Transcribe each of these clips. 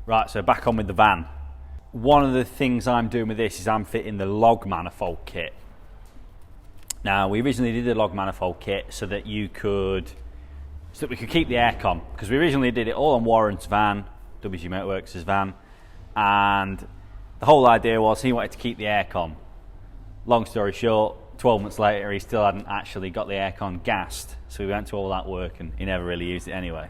Right, so back on with the van. One of the things I'm doing with this is I'm fitting the log manifold kit. Now, we originally did the log manifold kit so that we could keep the aircon, because we originally did it all on Warren's van, WG Motorworks' van, and the whole idea was he wanted to keep the aircon. Long story short, 12 months later he still hadn't actually got the aircon gassed, so we went to all that work and he never really used it anyway.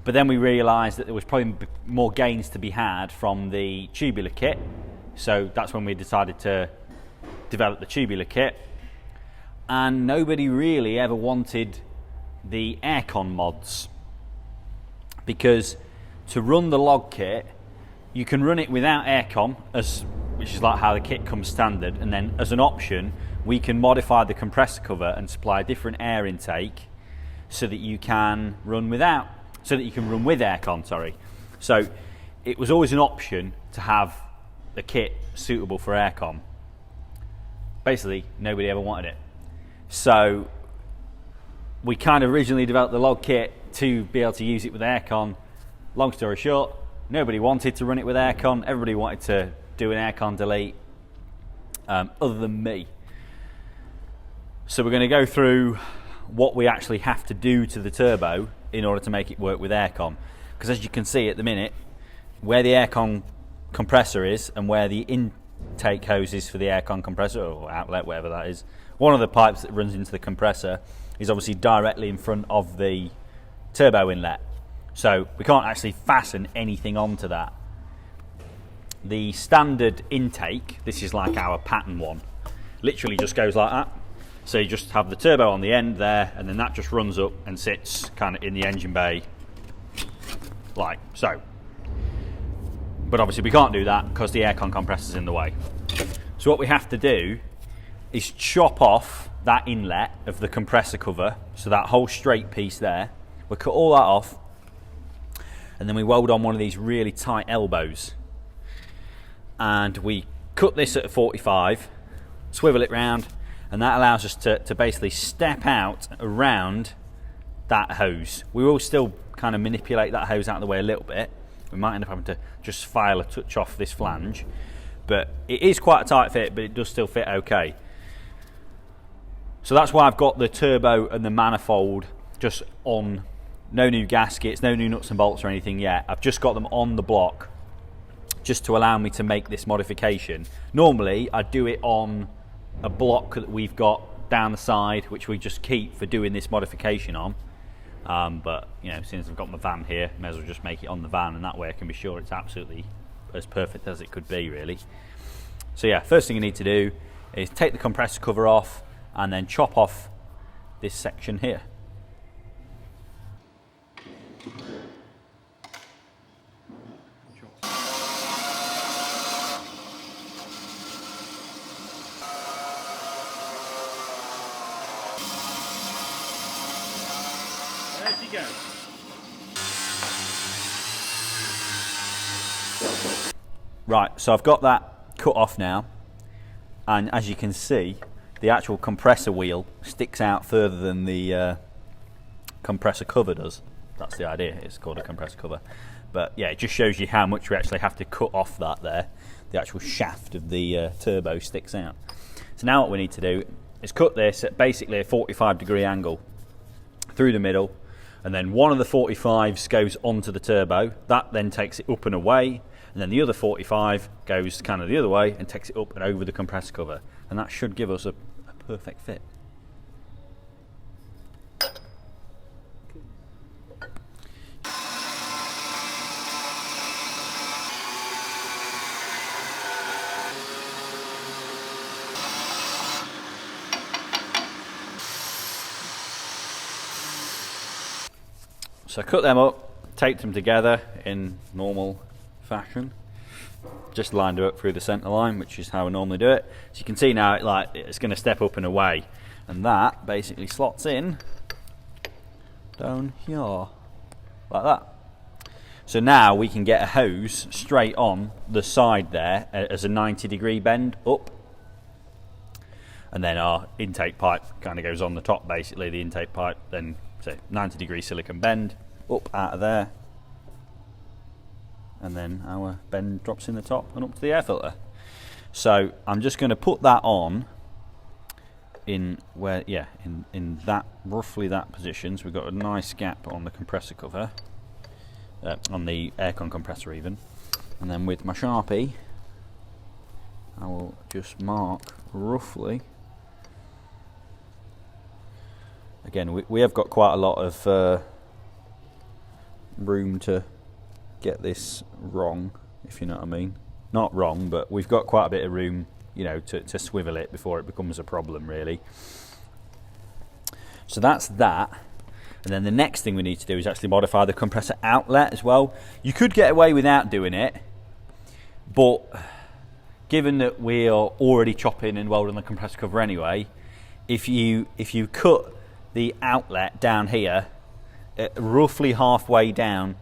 But then we realised that there was probably more gains to be had from the tubular kit, so that's when we decided to develop the tubular kit. And nobody really ever wanted the aircon mods, because to run the log kit you can run it without aircon, which is like how the kit comes standard, and then as an option we can modify the compressor cover and supply a different air intake so that you can run with aircon, sorry. So it was always an option to have the kit suitable for aircon. Basically nobody ever wanted it, so we kind of originally developed the log kit to be able to use it with aircon. Long story short, nobody wanted to run it with aircon. Everybody wanted to do an aircon delete, other than me. So we're going to go through what we actually have to do to the turbo in order to make it work with aircon. Because as you can see at the minute, where the aircon compressor is and where the intake hose is for the aircon compressor, or outlet, whatever that is, one of the pipes that runs into the compressor is obviously directly in front of the turbo inlet. So we can't actually fasten anything onto that. The standard intake, this is like our pattern one, literally just goes like that. So you just have the turbo on the end there, and then that just runs up and sits kind of in the engine bay like so. But obviously we can't do that because the aircon compressor's in the way. So what we have to do is chop off that inlet of the compressor cover, so that whole straight piece there. We'll cut all that off, and then we weld on one of these really tight elbows. And we cut this at a 45, swivel it round, and that allows us to basically step out around that hose. We will still kind of manipulate that hose out of the way a little bit. We might end up having to just file a touch off this flange, but it is quite a tight fit, but it does still fit okay. So that's why I've got the turbo and the manifold just on, no new gaskets, no new nuts and bolts or anything yet. I've just got them on the block just to allow me to make this modification. Normally I'd do it on a block that we've got down the side, which we just keep for doing this modification on. But you know, since I've got my van here, may as well just make it on the van, and that way I can be sure it's absolutely as perfect as it could be, really. So yeah, first thing you need to do is take the compressor cover off and then chop off this section here. There she goes. Right, so I've got that cut off now, and as you can see, the actual compressor wheel sticks out further than the compressor cover does. That's the idea, it's called a compressor cover. But yeah, it just shows you how much we actually have to cut off that there. The actual shaft of the turbo sticks out. So now what we need to do is cut this at basically a 45-degree angle through the middle, and then one of the 45s goes onto the turbo. That then takes it up and away, and then the other 45 goes kind of the other way and takes it up and over the compressor cover, and that should give us a perfect fit. So I cut them up, taped them together in normal fashion, just lined it up through the centre line, which is how I normally do it. So you can see now it's going to step up and away, and that basically slots in down here like that. So now we can get a hose straight on the side there as a 90-degree bend up, and then our intake pipe kind of goes on the top, basically the intake pipe, then so 90-degree silicon bend up out of there and then our bend drops in the top and up to the air filter. So I'm just going to put that on in where, yeah, in that, roughly that position. So we've got a nice gap on the compressor cover, on the aircon compressor even. And then with my Sharpie, I will just mark roughly. Again, we have got quite a lot of room to get this wrong, if you know what I mean. Not wrong, but we've got quite a bit of room, you know, to swivel it before it becomes a problem, really. So that's that. And then the next thing we need to do is actually modify the compressor outlet as well. You could get away without doing it, but given that we are already chopping and welding the compressor cover anyway, if you cut the outlet down here, roughly halfway down,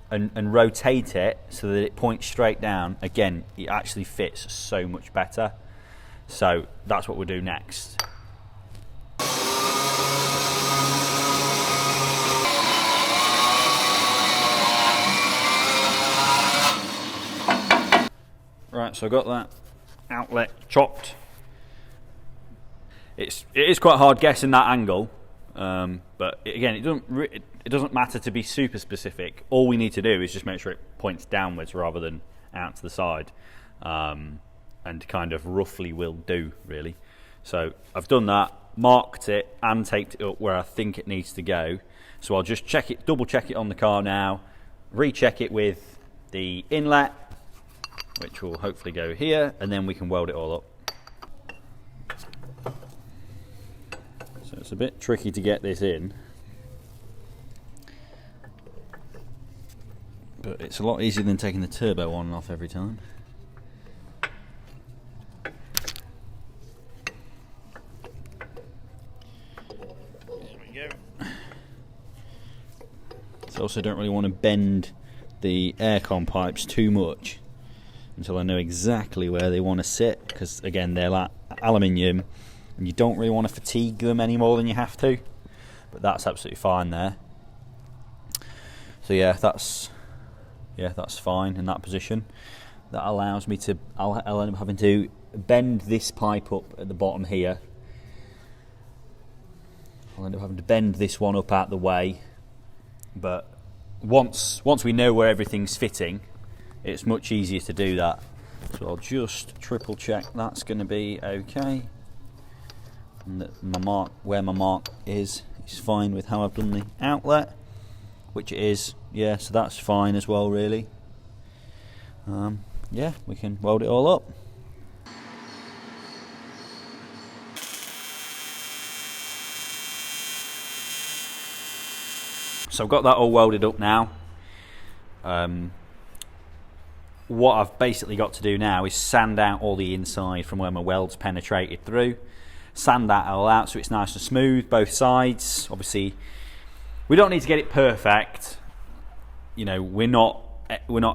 and rotate it so that it points straight down, again, it actually fits so much better. So that's what we'll do next. Right, so I've got that outlet chopped. It is quite hard guessing that angle, but again, it doesn't matter to be super specific. All we need to do is just make sure it points downwards rather than out to the side, and kind of roughly will do, really. So I've done that, marked it and taped it up where I think it needs to go. So I'll just check it, double check it on the car now, recheck it with the inlet, which will hopefully go here, and then we can weld it all up. So it's a bit tricky to get this in, but it's a lot easier than taking the turbo on and off every time. There we go. So I also don't really want to bend the aircon pipes too much until I know exactly where they want to sit, because again, they're like aluminium and you don't really want to fatigue them any more than you have to, but that's absolutely fine there. So yeah, that's fine in that position. That allows me to, I'll end up having to bend this pipe up at the bottom here. I'll end up having to bend this one up out the way, but once we know where everything's fitting, it's much easier to do that. So I'll just triple check that's going to be okay, and that my mark, where my mark is fine with how I've done the outlet, which it is. Yeah, so that's fine as well, really. Yeah, we can weld it all up. So I've got that all welded up now. What I've basically got to do now is sand out all the inside from where my weld's penetrated through. Sand that all out so it's nice and smooth, both sides. Obviously, we don't need to get it perfect. You know, we're not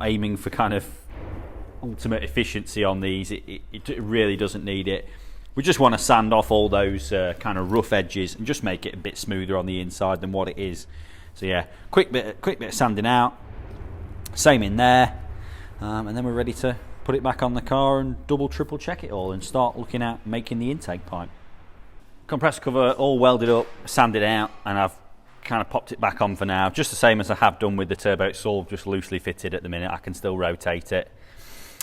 aiming for kind of ultimate efficiency on these. It really doesn't need it. We just want to sand off all those kind of rough edges and just make it a bit smoother on the inside than what it is. So yeah, quick bit of sanding out. Same in there. And then we're ready to put it back on the car and double, triple check it all and start looking at making the intake pipe. Compressor cover all welded up, sanded out, and I've kind of popped it back on for now, just the same as I have done with the turbo. It's all just loosely fitted at the minute. I can still rotate it,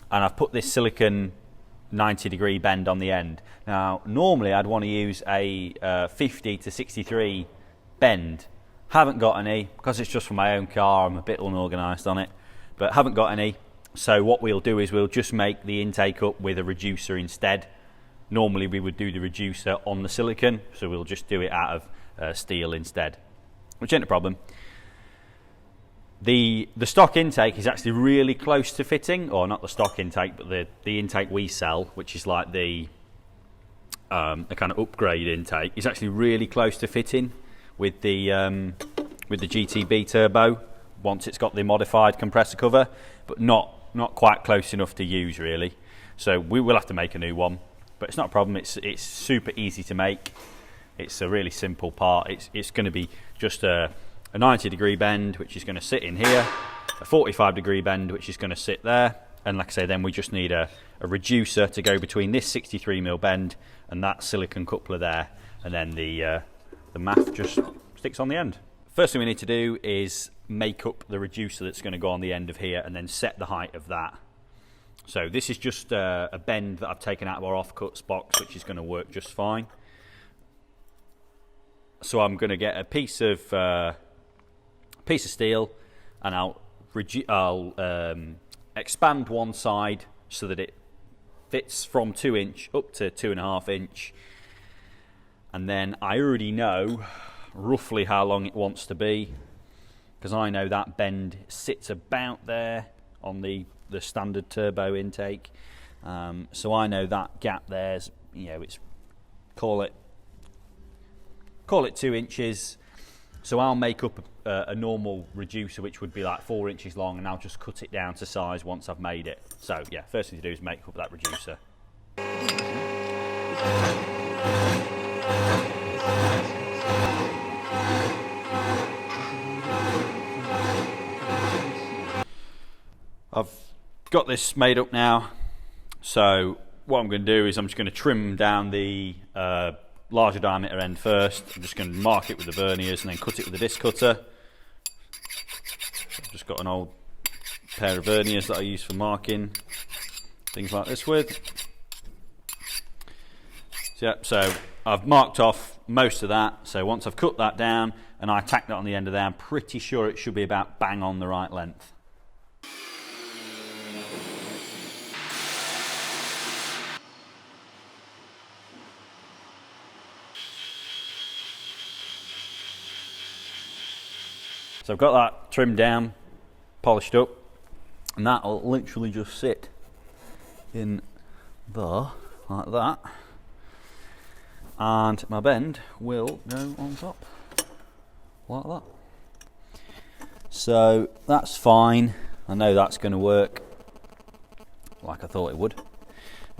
and I've put this silicone 90-degree bend on the end. Now normally I'd want to use a 50 to 63 bend. Haven't got any because it's just for my own car. I'm a bit unorganised on it, but haven't got any. So what we'll do is we'll just make the intake up with a reducer instead. Normally we would do the reducer on the silicone, so we'll just do it out of steel instead, which ain't a problem. The stock intake is actually really close to fitting, or not the stock intake, but the intake we sell, which is like the kind of upgrade intake, is actually really close to fitting with the GTB turbo once it's got the modified compressor cover, but not quite close enough to use really. So we will have to make a new one, but it's not a problem. It's super easy to make. It's a really simple part. It's going to be just a 90-degree bend, which is going to sit in here, a 45-degree bend, which is going to sit there. And like I say, then we just need a reducer to go between this 63mm bend and that silicon coupler there, and then the MAF just sticks on the end. First thing we need to do is make up the reducer that's going to go on the end of here, and then set the height of that. So this is just a bend that I've taken out of our offcuts box, which is going to work just fine. So I'm going to get a piece of steel, and I'll expand one side so that it fits from 2 inch up to 2.5 inch, and then I already know roughly how long it wants to be, because I know that bend sits about there on the standard turbo intake. So I know that gap there's, it's call it 2 inches. So I'll make up a normal reducer, which would be like 4 inches long, and I'll just cut it down to size once I've made it. So yeah, first thing to do is make up that reducer. I've got this made up now, so what I'm going to do is I'm just going to trim down the larger diameter end first. I'm just going to mark it with the verniers and then cut it with a disc cutter. I've just got an old pair of verniers that I use for marking things like this with. So I've marked off most of that. So once I've cut that down and I tack that on the end of there, I'm pretty sure it should be about bang on the right length. So I've got that trimmed down, polished up, and that'll literally just sit in there like that, and my bend will go on top like that. So that's fine. I know that's going to work like I thought it would.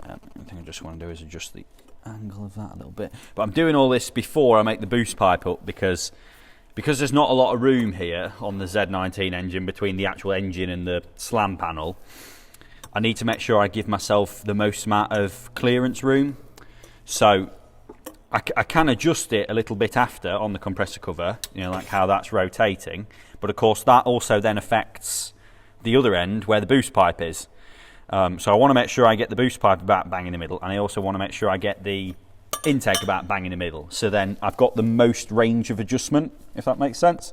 The thing I just want to do is adjust the angle of that a little bit. But I'm doing all this before I make the boost pipe up, because there's not a lot of room here on the Z19 engine between the actual engine and the slam panel. I need to make sure I give myself the most amount of clearance room. So I can adjust it a little bit after on the compressor cover, like how that's rotating. But of course that also then affects the other end where the boost pipe is. So I want to make sure I get the boost pipe about bang in the middle, and I also want to make sure I get the intake about bang in the middle, so then I've got the most range of adjustment, if that makes sense.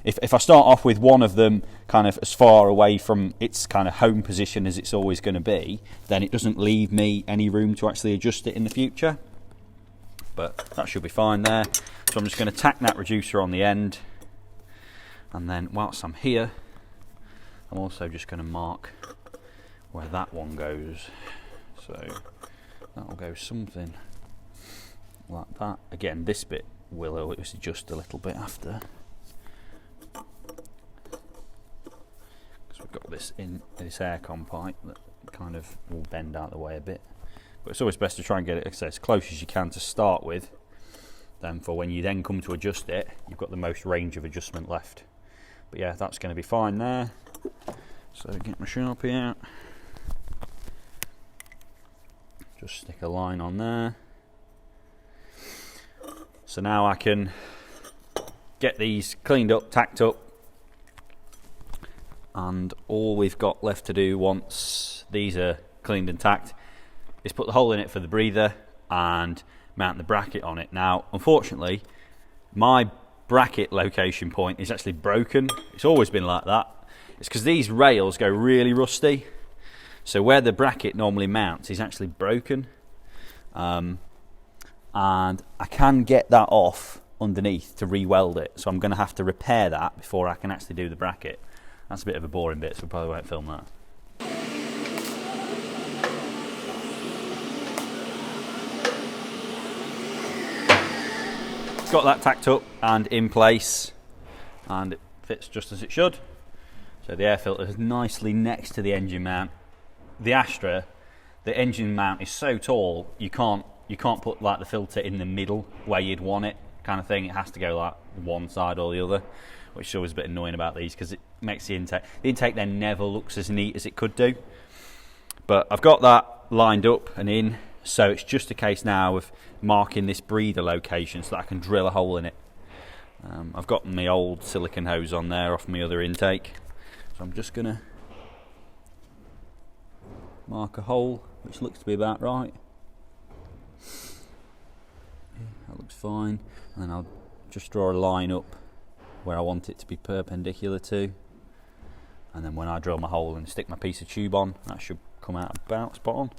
If I start off with one of them kind of as far away from its kind of home position as it's always going to be, then it doesn't leave me any room to actually adjust it in the future. But that should be fine there. So I'm just going to tack that reducer on the end, and then whilst I'm here, I'm also just going to mark where that one goes. So that'll go something like that. Again, this bit will always adjust a little bit after, because we've got this aircon pipe that kind of will bend out the way a bit. But it's always best to try and get it as close as you can to start with, then for when you then come to adjust it, you've got the most range of adjustment left. But yeah, that's going to be fine there. So get my Sharpie out, just stick a line on there. So now I can get these cleaned up, tacked up, and all we've got left to do once these are cleaned and tacked is put the hole in it for the breather and mount the bracket on it. Now, unfortunately, my bracket location point is actually broken. It's always been like that. It's because these rails go really rusty. So where the bracket normally mounts is actually broken. And I can get that off underneath to re-weld it, so I'm going to have to repair that before I can actually do the bracket. That's a bit of a boring bit, so we probably won't film that. Got that tacked up and in place, and it fits just as it should. So the air filter is nicely next to the engine mount. The Astra, the engine mount is so tall you can't put the filter in the middle where you'd want it, kind of thing. It has to go like one side or the other. which is always a bit annoying about these because it makes the intake then never looks as neat as it could do. But I've got that lined up and in, so it's just a case now of marking this breather location so that I can drill a hole in it. I've got my old silicone hose on there off my other intake, so I'm just going to mark a hole which looks to be about right. Yeah, that looks fine, and then I'll just draw a line up where I want it to be perpendicular to, and then when I drill my hole and stick my piece of tube on, that should come out about spot on.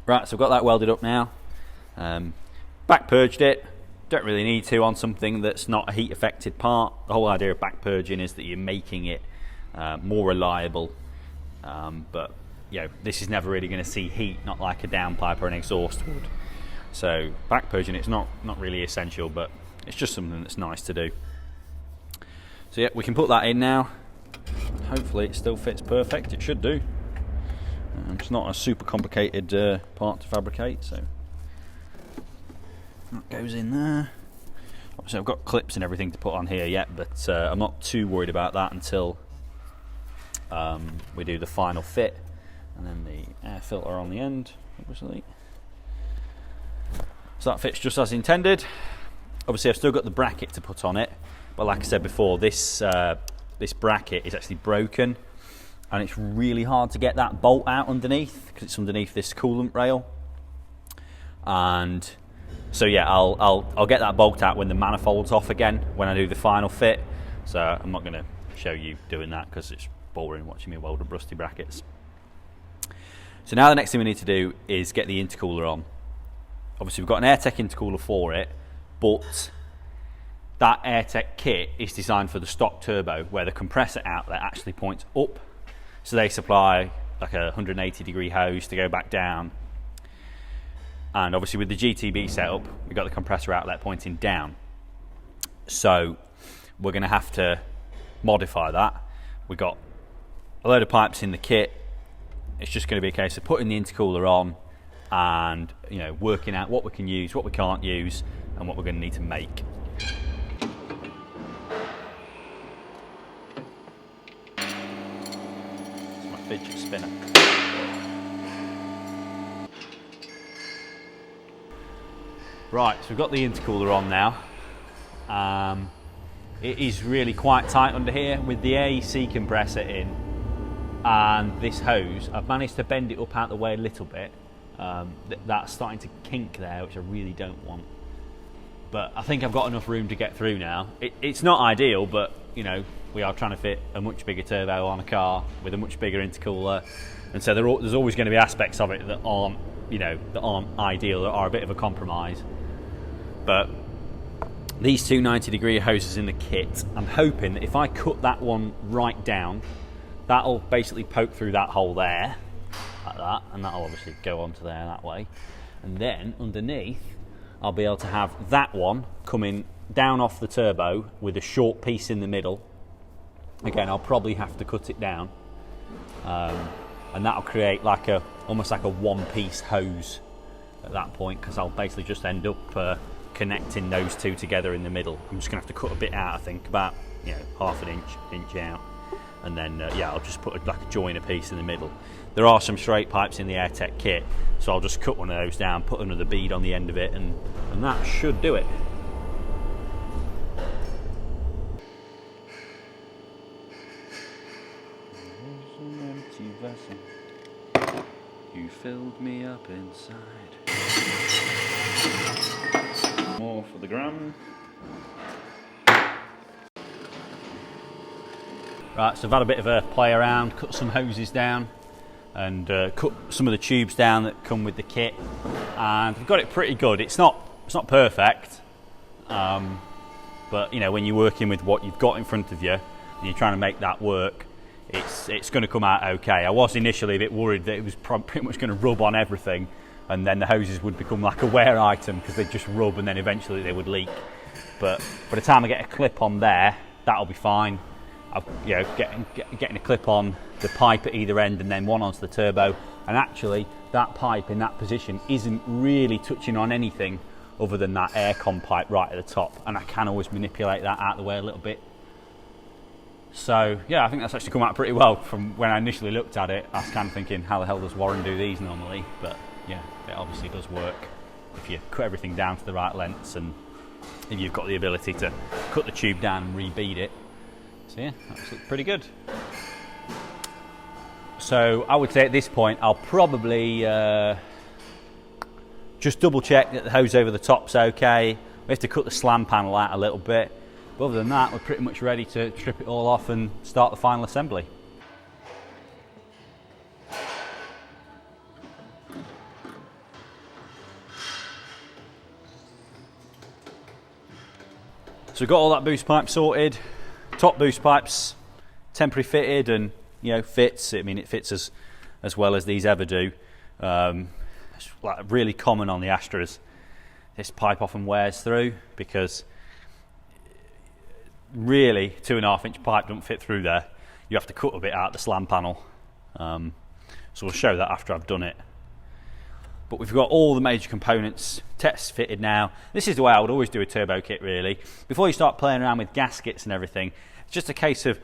Right, so I've got that welded up now. Back purged it. Don't really need to on something that's not a heat affected part. The whole idea of back purging is that you're making it more reliable. But you know, this is never really going to see heat, not like a downpipe or an exhaust would. So back purging it's not really essential, but it's just something that's nice to do. So yeah, we can put that in now. Hopefully it still fits perfect. It should do. It's not a super complicated part to fabricate, so that goes in there. Obviously I've got clips and everything to put on here yet, but I'm not too worried about that until we do the final fit, and then the air filter on the end, obviously. So that fits just as intended. Obviously I've still got the bracket to put on it, but like I said before, this bracket is actually broken. And it's really hard to get that bolt out underneath because it's underneath this coolant rail. And so yeah, I'll get that bolt out when the manifold's off again, when I do the final fit. So I'm not going to show you doing that because it's boring watching me weld up rusty brackets. So now the next thing we need to do is get the intercooler on. Obviously we've got an AirTech intercooler for it, but that AirTech kit is designed for the stock turbo where the compressor outlet actually points up. So they supply like a 180 degree hose to go back down. And obviously with the GTB setup, we've got the compressor outlet pointing down. So we're going to have to modify that. We've got a load of pipes in the kit. It's just going to be a case of putting the intercooler on and, you know, working out what we can use, what we can't use, and what we're going to need to make. Fidget spinner. Right, so we've got the intercooler on now. It is really quite tight under here with the AC compressor in and this hose. I've managed to bend it up out the way a little bit. That's starting to kink there, which I really don't want. But I think I've got enough room to get through now. It's not ideal, but you know, we are trying to fit a much bigger turbo on a car with a much bigger intercooler, and so there's always going to be aspects of it that aren't, you know, that aren't ideal, that are a bit of a compromise. But these two 90-degree hoses in the kit, I'm hoping that if I cut that one right down, that'll basically poke through that hole there, like that, and that'll obviously go onto there that way. And then underneath, I'll be able to have that one coming down off the turbo with a short piece in the middle. Again, I'll probably have to cut it down, and that'll create like almost like a one-piece hose at that point, because I'll basically just end up connecting those two together in the middle. I'm just gonna have to cut a bit out, I think, about, you know, half an inch out, and then yeah, I'll just put like a joiner piece in the middle. There are some straight pipes in the AirTech kit, so I'll just cut one of those down, put another bead on the end of it, and that should do it. You filled me up inside. More for the gram. Right, so I've had a bit of a play around, cut some hoses down, and cut some of the tubes down that come with the kit, and we've got it pretty good. It's not perfect, but you know, when you're working with what you've got in front of you and you're trying to make that work, it's going to come out okay. I was initially a bit worried that it was pretty much going to rub on everything, and then the hoses would become like a wear item because they'd just rub and then eventually they would leak. But by the time I get a clip on there, that'll be fine. I've, you know, getting a clip on the pipe at either end and then one onto the turbo, and actually that pipe in that position isn't really touching on anything other than that aircon pipe right at the top, and I can always manipulate that out of the way a little bit. So yeah, I think that's actually come out pretty well. From when I initially looked at it, I was kind of thinking, how the hell does Warren do these normally? But yeah, it obviously does work if you cut everything down to the right lengths and if you've got the ability to cut the tube down and rebead it. So yeah, that's pretty good. So I would say at this point I'll probably just double check that the hose over the top's okay. We have to cut the slam panel out a little bit, but other than that we're pretty much ready to strip it all off and start the final assembly. So we've got all that boost pipe sorted. Top boost pipes temporary fitted and, you know, fits. I mean, it fits as well as these ever do. It's like really common on the Astras. This pipe often wears through because really 2.5 inch pipe don't fit through there. You have to cut a bit out the slam panel. So we'll show that after I've done it. But we've got all the major components test fitted now. This is the way I would always do a turbo kit, really. Before you start playing around with gaskets and everything, it's just a case of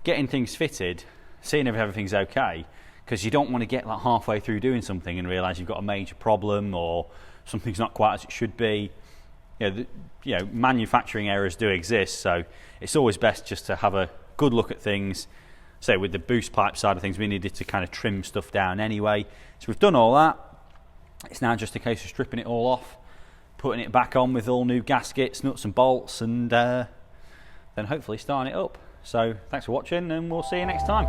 getting things fitted, seeing if everything's okay, because you don't want to get like halfway through doing something and realise you've got a major problem or something's not quite as it should be. You know, manufacturing errors do exist, so it's always best just to have a good look at things. So with the boost pipe side of things, we needed to kind of trim stuff down anyway. So we've done all that. It's now just a case of stripping it all off, putting it back on with all new gaskets, nuts and bolts, and then hopefully starting it up. So thanks for watching, and we'll see you next time.